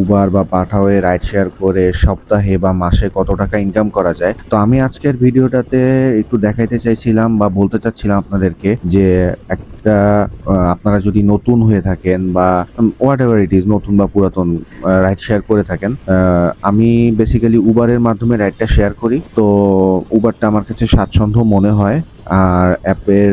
Uber বা পাঠাওয়ে ride share করে সপ্তাহে বা মাসে কত টাকা ইনকাম করা যায়। তো আমি আজকের ভিডিওটাতে একটু দেখাইতে চাইছিলাম বা বলতে চাচ্ছিলাম আপনাদেরকে যে একটা আপনারা যদি নতুন হয়ে থাকেন বা হোয়াট এভার ইট ইজ, নতুন বা পুরাতন, রাইড শেয়ার করে থাকেন। আমি বেসিক্যালি উবারের মাধ্যমে রাইডটা শেয়ার করি। তো উবারটা আমার কাছে স্বাচ্ছন্দ্য মনে হয়। আর অ্যাপের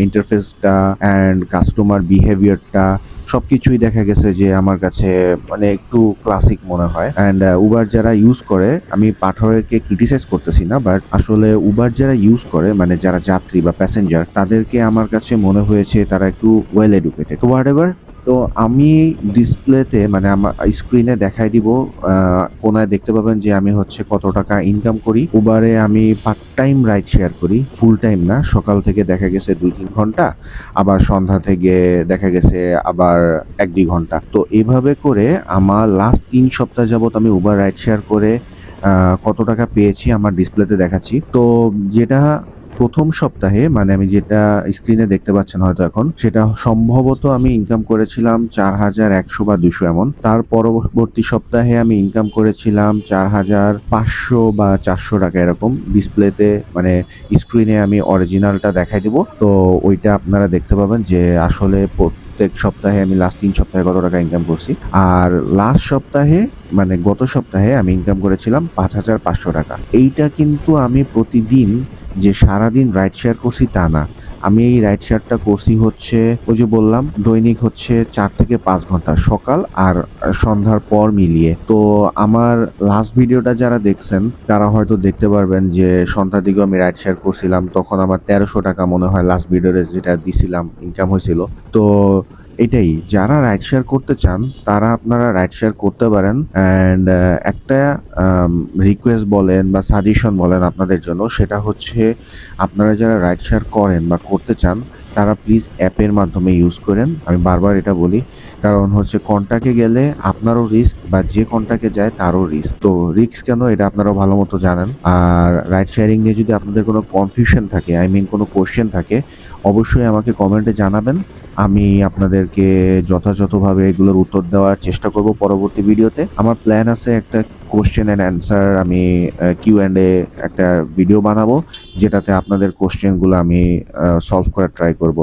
ইন্টারফেসটা অ্যান্ড কাস্টমার বিহেভিয়ারটা সবকিছুই দেখা গেছে যে আমার কাছে মানে একটু ক্লাসিক মনে হয়। অ্যান্ড উবার যারা ইউজ করে, আমি পাঠাওয়েকে ক্রিটিসাইজ করতেছি না, বাট আসলে উবার যারা ইউজ করে মানে যারা যাত্রী বা প্যাসেঞ্জার, তাদেরকে আমার কাছে মনে হয়েছে তারা একটু ওয়েল এডুকেটেড। তো হোয়াট এভার। তো আমি ডিসপ্লেতে মানে আমার স্ক্রিনে দেখাই দিব, কোনায় দেখতে পাবেন যে আমি হচ্ছে কত টাকা ইনকাম করি। উবারে আমি পার্ট টাইম রাইড শেয়ার করি, ফুল টাইম না। সকাল থেকে দেখা গেছে 2-3 ঘন্টা, আবার সন্ধ্যা থেকে দেখা গেছে আবার 1-2 ঘন্টা। তো এইভাবে করে আমার লাস্ট 3 সপ্তাহ যাবত আমি উবার রাইড শেয়ার করে কত টাকা পেয়েছি আমার ডিসপ্লেতে দেখাচ্ছি। তো যেটা প্রথম সপ্তাহে মানে আমি যেটা স্ক্রিনে দেখতে পাচ্ছেন হয়তো এখন, সেটা সম্ভবত আমি ইনকাম করেছিলাম 4100 বা 200 এমন। তার পরবর্তী সপ্তাহে আমি ইনকাম করেছিলাম 4500 বা 400 টাকা এরকম। ডিসপ্লেতে মানে স্ক্রিনে আমি অরিজিনালটা দেখাই দিব, তো ওইটা আপনারা দেখতে পাবেন যে আসলে প্রত্যেক সপ্তাহে আমি লাস্ট 3 সপ্তাহে কত টাকা ইনকাম করছি। আর লাস্ট সপ্তাহে মানে গত সপ্তাহে আমি ইনকাম করেছিলাম 5500 টাকা। এইটা কিন্তু আমি প্রতিদিন যে সারাদিন রাইড শেয়ার করছি তা না। আমি এই রাইড শেয়ারটা করছি হচ্ছে ওই যে বললাম দৈনিক হচ্ছে 4 থেকে 5 ঘন্টা, সকাল আর সন্ধ্যার পর মিলিয়ে। তো আমার লাস্ট ভিডিওটা যারা দেখছেন তারা হয়তো দেখতে পারবেন যে সন্ধ্যার দিকেও আমি রাইড শেয়ার করছিলাম, তখন আমার 1300 টাকা মনে হয় লাস্ট ভিডিওতে যেটা দিছিলাম ইনকাম হয়েছিল। তো এটাই, যারা রাইড শেয়ার করতে চান তারা আপনারা রাইড শেয়ার করতে পারেন। অ্যান্ড একটা রিকোয়েস্ট বলেন বা সাজেশন বলেন আপনাদের জন্য, সেটা হচ্ছে আপনারা যারা রাইড শেয়ার করেন বা করতে চান তারা প্লিজ অ্যাপের মাধ্যমে ইউজ করেন। আমি বারবার এটা বলি, কারণ হচ্ছে কন্টাক্টে গেলে আপনারও রিস্ক বা যে কন্টাক্টে যায় তারও রিস্ক। তো রিস্ক কেন এটা আপনারাও ভালো মতো জানেন। আর রাইড শেয়ারিং নিয়ে যদি আপনাদের কোনো কনফিউশন থাকে, আই মিন কোনো কোশ্চেন থাকে, অবশ্যই আমাকে কমেন্টে জানাবেন। আমি আপনাদেরকে যথাযথভাবে এগুলোর উত্তর দেওয়ার চেষ্টা করব পরবর্তী ভিডিওতে। আমার প্ল্যান আছে একটা কোশ্চেন অ্যান্ড অ্যান্সার, আমি Q&A একটা ভিডিও বানাবো, যেটাতে আপনাদের কোশ্চেনগুলো আমি সলভ করার ট্রাই করব।